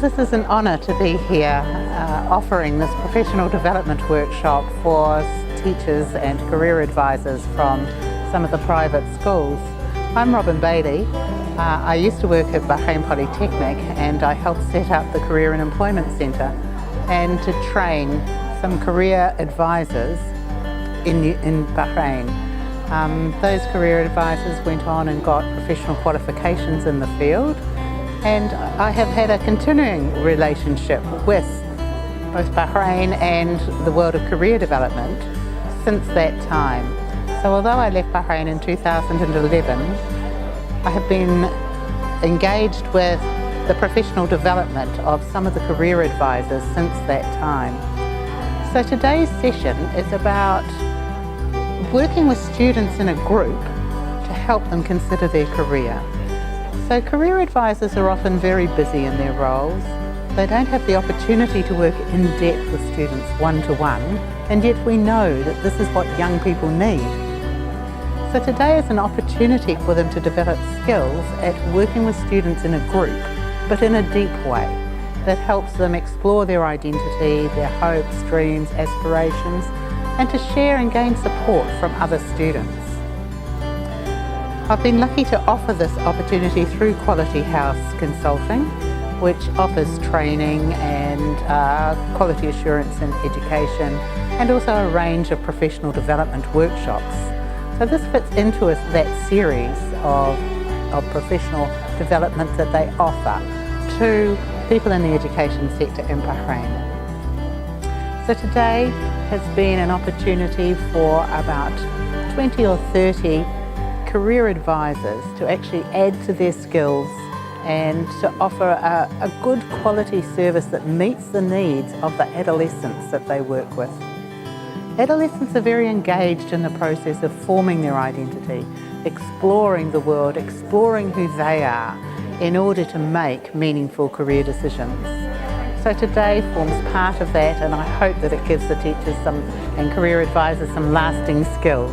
this is an honour to be here offering this professional development workshop for teachers and career advisors from some of the private schools. I'm Robin Bailey. I used to work at Bahrain Polytechnic and I helped set up the Career and Employment Centre and to train some career advisors in Bahrain. Those career advisors went on and got professional qualifications in the field, and I have had a continuing relationship with both Bahrain and the world of career development since that time. So although I left Bahrain in 2011, I have been engaged with the professional development of some of the career advisors since that time. So today's session is about working with students in a group to help them consider their career. So career advisors are often very busy in their roles. They don't have the opportunity to work in depth with students one-to-one, and yet we know that this is what young people need. So today is an opportunity for them to develop skills at working with students in a group, but in a deep way that helps them explore their identity, their hopes, dreams, aspirations, and to share and gain support from other students. I've been lucky to offer this opportunity through Quality House Consulting, which offers training and quality assurance in education, and also a range of professional development workshops. So this fits into that series of professional development that they offer to people in the education sector in Bahrain. So today has been an opportunity for about 20 or 30 career advisors to actually add to their skills and to offer a good quality service that meets the needs of the adolescents that they work with. Adolescents are very engaged in the process of forming their identity, exploring the world, exploring who they are in order to make meaningful career decisions. So today forms part of that, and I hope that it gives the teachers and career advisors some lasting skills.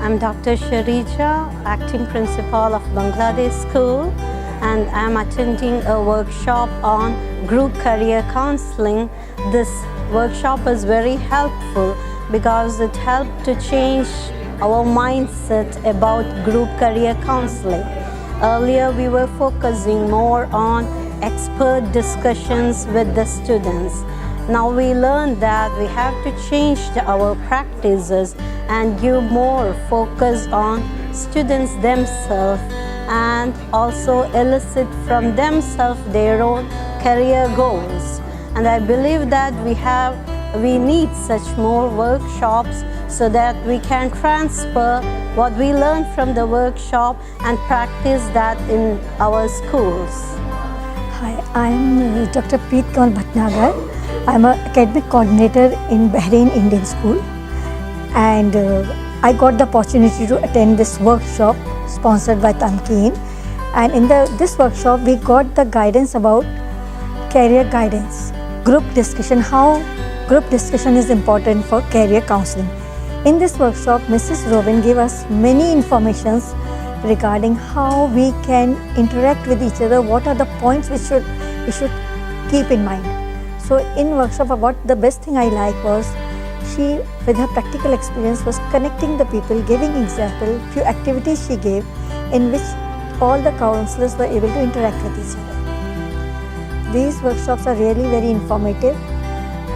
I'm Dr. Sharija, Acting Principal of Bangladesh School, and I'm attending a workshop on group career counselling. This workshop is very helpful because it helped to change our mindset about group career counselling. Earlier we were focusing more on expert discussions with the students. Now we learned that we have to change our practices and give more focus on students themselves and also elicit from themselves their own career goals. And I believe that we need such more workshops so that we can transfer what we learn from the workshop and practice that in our schools. Hi, I'm Dr. Preet Kaur Bhatnagar. I'm an academic coordinator in Bahrain Indian School, and I got the opportunity to attend this workshop sponsored by Tmkin. And in this workshop, we got the guidance about career guidance, group discussion, how group discussion is important for career counseling. In this workshop, Mrs. Roben gave us many informations regarding how we can interact with each other, what are the points we should keep in mind. So in workshop, about the best thing I like was she, with her practical experience, was connecting the people, giving example, few activities she gave in which all the counsellors were able to interact with each other. These workshops are really very informative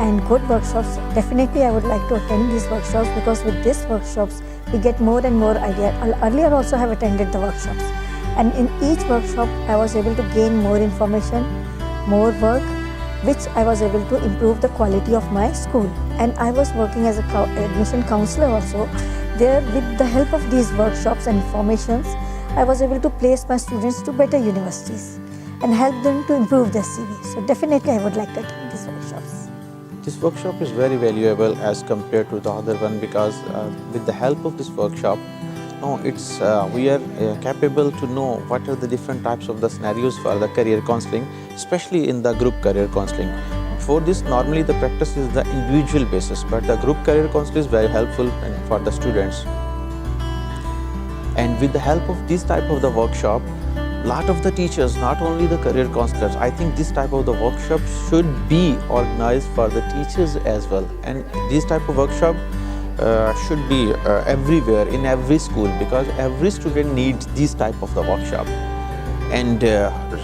and good workshops. Definitely I would like to attend these workshops because with these workshops we get more and more idea. Earlier also I have attended the workshops, and in each workshop I was able to gain more information, more work, which I was able to improve the quality of my school. And I was working as a admission counsellor also. There, with the help of these workshops and informations, I was able to place my students to better universities and help them to improve their CV. So definitely I would like to attend these workshops. This workshop is very valuable as compared to the other one because with the help of this workshop, we are capable to know what are the different types of the scenarios for the career counselling, especially in the group career counselling. For this, normally the practice is the individual basis, but the group career counselling is very helpful for the students. And with the help of this type of the workshop, lot of the teachers, not only the career counselors, I think this type of the workshop should be organized for the teachers as well. And this type of workshop should be everywhere in every school, because every student needs this type of the workshop. And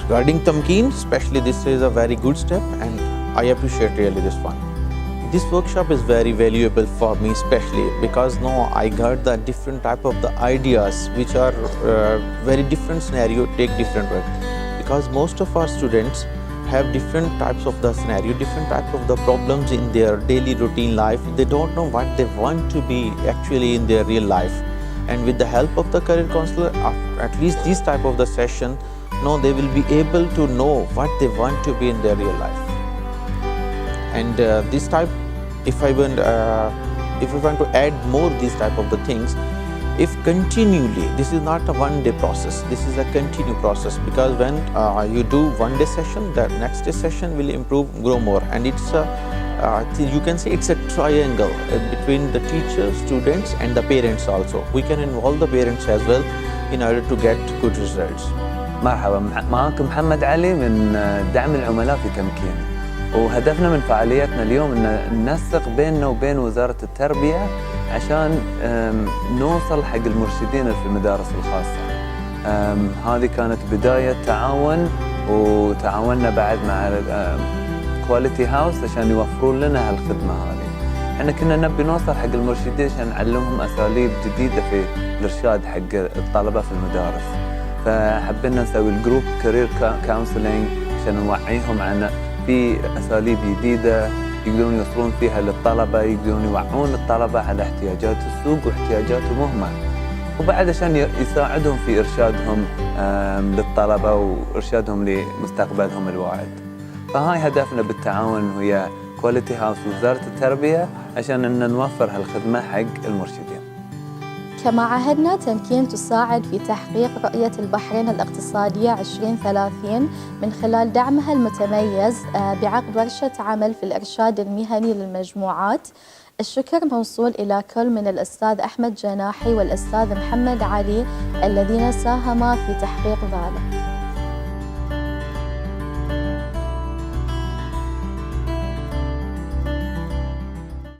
regarding Tmkin, especially this is a very good step, and I appreciate really this one. This workshop is very valuable for me, especially because now I got the different type of the ideas which are very different scenario, take different work. Because most of our students have different types of the scenario, different type of the problems in their daily routine life. They don't know what they want to be actually in their real life. And with the help of the career counselor, at least this type of the session, now they will be able to know what they want to be in their real life. And this type, if I want to add more these type of the things, if continually, this is not a one-day process, this is a continued process, because when you do one-day session, the next day session will improve, grow more, and it's a, you can say it's a triangle between the teachers, students, and the parents also. We can involve the parents as well in order to get good results. مرحبا، معاكم محمد علي من دعم العملاء في تمكين. وهدفنا من فعالياتنا اليوم ان ننسق بيننا وبين وزارة التربية عشان نوصل حق المرشدين في المدارس الخاصة. هذه كانت بداية تعاون، وتعاوننا بعد مع كواليتي هاوس عشان يوفرون لنا هالخدمة هذه. احنا كنا نبي نوصل حق المرشدين عشان نعلمهم اساليب جديدة في الارشاد حق الطلبة في المدارس. فحبينا نسوي الجروب كارير كونسلينج عشان نوعيهم عن في أساليب جديدة يقدرون يوصلون فيها للطلبة، يقدرون يوعون الطلبة على احتياجات السوق واحتياجاتهم هم، وبعد عشان يساعدهم في إرشادهم للطلبة وإرشادهم لمستقبلهم الواعد. فهاي هدفنا بالتعاون ويا كواليتي هاوس وزارة التربية عشان إن نوفر هالخدمة حق المرشدين. كما عهدنا، تمكين تساعد في تحقيق رؤية البحرين الاقتصادية 2030 من خلال دعمها المتميز بعقد ورشة عمل في الارشاد المهني للمجموعات. الشكر موصول إلى كل من الأستاذ أحمد جناحي والأستاذ محمد علي الذين ساهما في تحقيق ذلك.